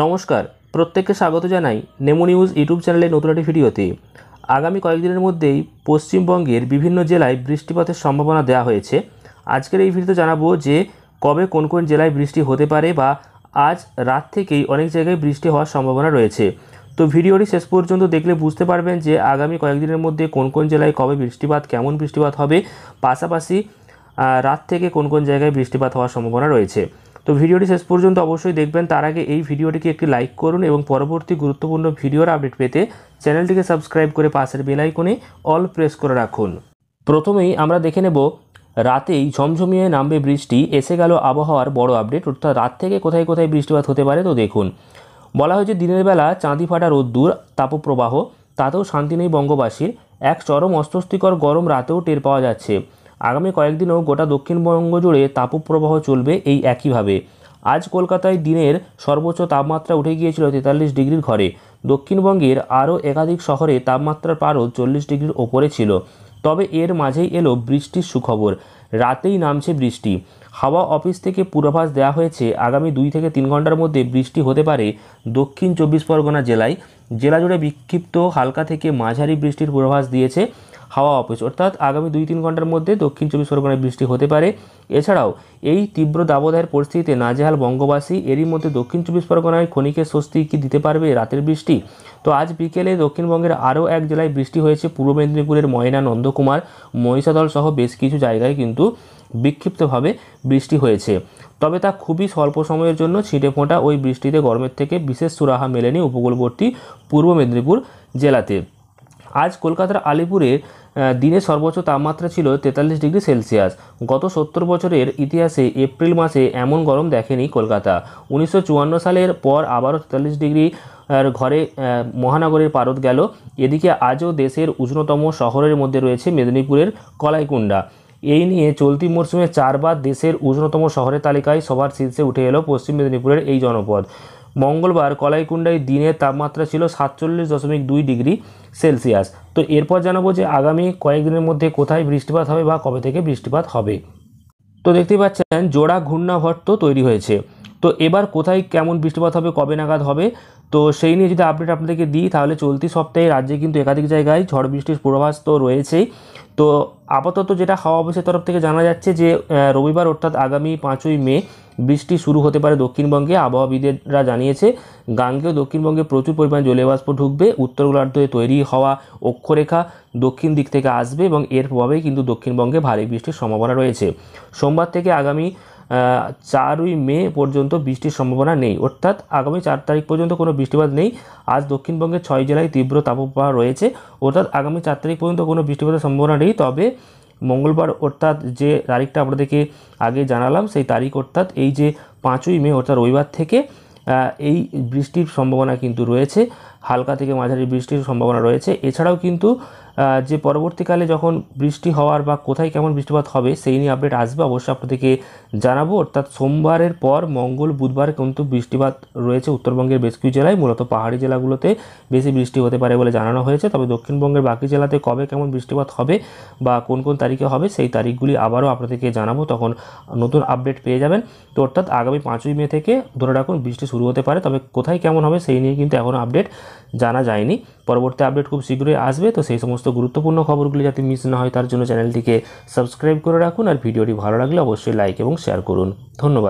নমস্কার, প্রত্যেককে স্বাগত জানাই নেমো নিউজ ইউটিউব চ্যানেলে নতুন একটি ভিডিওতে। আগামী কয়েকদিনের মধ্যেই পশ্চিমবঙ্গের বিভিন্ন জেলায় বৃষ্টিপাতের সম্ভাবনা দেওয়া হয়েছে। আজকের এই ভিডিওতে জানাবো যে কবে কোন কোন জেলায় বৃষ্টি হতে পারে বা আজ রাত থেকেই অনেক জায়গায় বৃষ্টি হওয়ার সম্ভাবনা রয়েছে। তো ভিডিওটি শেষ পর্যন্ত দেখলে বুঝতে পারবেন যে আগামী কয়েকদিনের মধ্যে কোন কোন জেলায় কবে বৃষ্টিপাত, কেমন বৃষ্টিপাত হবে, পাশাপাশি রাত থেকে কোন কোন জায়গায় বৃষ্টিপাত হওয়ার সম্ভাবনা রয়েছে। তো ভিডিওটি শেষ পর্যন্ত অবশ্যই দেখবেন। তার আগে এই ভিডিওটিকে একটি লাইক করুন এবং পরবর্তী গুরুত্বপূর্ণ ভিডিওর আপডেট পেতে চ্যানেলটিকে সাবস্ক্রাইব করে পাশের বেল আইকনে অল প্রেস করে রাখুন। প্রথমেই আমরা দেখে নেব রাতেই ঝমঝমিয়ে নামবে বৃষ্টি, এসে গেল আবহাওয়ার বড় আপডেট। অর্থাৎ রাত থেকে কোথায় কোথায় বৃষ্টিপাত হতে পারে তো দেখুন। বলা হয়েছে দিনের বেলা চাঁদি ফাটা রোদ্দুর, তাপপ্রবাহ, তাতেও শান্তি নেই বঙ্গবাসীর। এক চরম অস্বস্তিকর গরম রাতেও টের পাওয়া যাচ্ছে। আগামী কয়েকদিনও গোটা দক্ষিণবঙ্গ জুড়ে তাপপ্রবাহ চলবে এই একইভাবে। আজ কলকাতায় দিনের সর্বোচ্চ তাপমাত্রা উঠে গিয়েছিল 43 ডিগ্রির ঘরে। দক্ষিণবঙ্গের আরও একাধিক শহরে তাপমাত্রার পারও 40 ডিগ্রির ওপরে ছিল। তবে এর মাঝেই এলো বৃষ্টির সুখবর। রাতেই নামছে বৃষ্টি। হাওয়া অফিস থেকে পূর্বাভাস দেওয়া হয়েছে আগামী 2 থেকে 3 ঘন্টার মধ্যে বৃষ্টি হতে পারে দক্ষিণ 24 পরগনা জেলায়। জেলা জুড়ে বিক্ষিপ্ত হালকা থেকে মাঝারি বৃষ্টির পূর্বাভাস দিয়েছে হাওয়া অফিস। অর্থাৎ আগামী 2-3 ঘন্টার মধ্যে দক্ষিণ 24 পরগনায় বৃষ্টি হতে পারে। এছাড়াও এই তীব্র দাবদাহের পরিস্থিতিতে নাজেহাল বঙ্গবাসী। এরই মধ্যে দক্ষিণ 24 পরগনায় ক্ষণিকের স্বস্তি কি দিতে পারবে রাতের বৃষ্টি? তো আজ বিকেলে দক্ষিণবঙ্গের আরও এক জেলায় বৃষ্টি হয়েছে। পূর্ব মেদিনীপুরের ময়না, নন্দকুমার, মহিষাদল সহ বেশ কিছু জায়গায় কিন্তু বিক্ষিপ্তভাবে বৃষ্টি হয়েছে। তবে তা খুবই স্বল্প সময়ের জন্য। ছিটে ফোঁটা ওই বৃষ্টিতে গরমের থেকে বিশেষ সুরাহা মেলেনি উপকূলবর্তী পূর্ব মেদিনীপুর জেলাতে। আজ কলকাতার আলিপুরে দিনের সর্বোচ্চ তাপমাত্রা ছিল 43 ডিগ্রি সেলসিয়াস। গত 70 বছরের ইতিহাসে এপ্রিল মাসে এমন গরম দেখেনি কলকাতা। 1954 সালের পর আবারও 43 ডিগ্রি ঘরে মহানগরের পারদ গেল। এদিকে আজও দেশের উষ্ণতম শহরের মধ্যে রয়েছে মেদিনীপুরের কলাইকুণ্ডা। এই নিয়ে চলতি মরশুমে 4 বার দেশের উষ্ণতম শহরের তালিকায় সবার শীর্ষে উঠে এলো পশ্চিম মেদিনীপুরের এই জনপদ। মঙ্গলবার কলাইকুণ্ডায় দিনের তাপমাত্রা ছিল 47.2 ডিগ্রি সেলসিয়াস। তো এরপর জানাবো যে আগামী কয়েকদিনের মধ্যে কোথায় বৃষ্টিপাত হবে বা কবে থেকে বৃষ্টিপাত হবে। তো দেখতেই পাচ্ছেন জোড়া ঘূর্ণাবর্ত তৈরি হয়েছে। তো এবার কোথায় কেমন বৃষ্টিপাত হবে, কবে নাগাদ হবে, তো সেই নিয়ে যদি আপডেট আপনাদেরকে দিই তাহলে চলতি সপ্তাহে রাজ্যে কিন্তু একাধিক জায়গায় ঝড় বৃষ্টির পূর্বাভাস তো রয়েছেই। তো আপাতত যেটা হাওয়া অফিসের তরফ থেকে জানা যাচ্ছে যে রবিবার অর্থাৎ আগামী 5ই মে বৃষ্টি শুরু হতে পারে দক্ষিণবঙ্গে। আবহাওয়াবিদেরা জানিয়েছে গাঙ্গেয় দক্ষিণবঙ্গে প্রচুর পরিমাণ জলীয় বাষ্প ঢুকবে। উত্তর গোলার্ধে তৈরি হওয়া অক্ষরেখা দক্ষিণ দিক থেকে আসবে এবং এর প্রভাবেই কিন্তু দক্ষিণবঙ্গে ভারী বৃষ্টির সম্ভাবনা রয়েছে। সোমবার থেকে আগামী 4ই মে পর্যন্ত বৃষ্টির সম্ভাবনা নেই। অর্থাৎ আগামী 4 তারিখ পর্যন্ত কোনো বৃষ্টিপাত নেই। আজ দক্ষিণবঙ্গের 6 জেলায় তীব্র তাপপ্রবাহ রয়েছে। অর্থাৎ আগামী 4 তারিখ পর্যন্ত কোনো বৃষ্টিপাতের সম্ভাবনা নেই। তবে মঙ্গলবার অর্থাৎ যে তারিখটা আপনাদেরকে আগে জানালাম সেই তারিখ অর্থাৎ এই যে 5ই মে অর্থাৎ রবিবার থেকে এই বৃষ্টির সম্ভাবনা কিন্তু রয়েছে। হালকা থেকে মাঝারি বৃষ্টির সম্ভাবনা রয়েছে। এছাড়াও কিন্তু যে পরবর্তীকালে যখন বৃষ্টি হওয়ার বা কোথায় কেমন বৃষ্টিপাত হবে সেই নিয়ে আপডেট আসবে, অবশ্যই আপনাদেরকে জানাবো। অর্থাৎ সোমবারের পর মঙ্গল বুধবার কিন্তু বৃষ্টিপাত রয়েছে উত্তরবঙ্গের বেশ কিছু জেলায়। মূলত পাহাড়ি জেলাগুলোতে বেশি বৃষ্টি হতে পারে বলে জানানো হয়েছে। তবে দক্ষিণবঙ্গের বাকি জেলাতে কবে কেমন বৃষ্টিপাত হবে বা কোন কোন তারিখে হবে সেই তারিখগুলি আবারও আপনাদেরকে জানাবো, তখন নতুন আপডেট পেয়ে যাবেন। তো অর্থাৎ আগামী 5ই মে থেকে ধরে রাখুন বৃষ্টি শুরু হতে পারে। তবে কোথায় কেমন হবে সেই নিয়ে কিন্তু এখনও আপডেট জানা যায়নি। পরবর্তী আপডেট খুব শীঘ্রই আসবে। তো সেই সমস্ত গুরুত্বপূর্ণ খবরগুলি যাতে মিস না হয় তার জন্য চ্যানেলটিকে সাবস্ক্রাইব করে রাখুন। আর ভিডিওটি ভালো লাগলে অবশ্যই লাইক এবং শেয়ার করুন। ধন্যবাদ।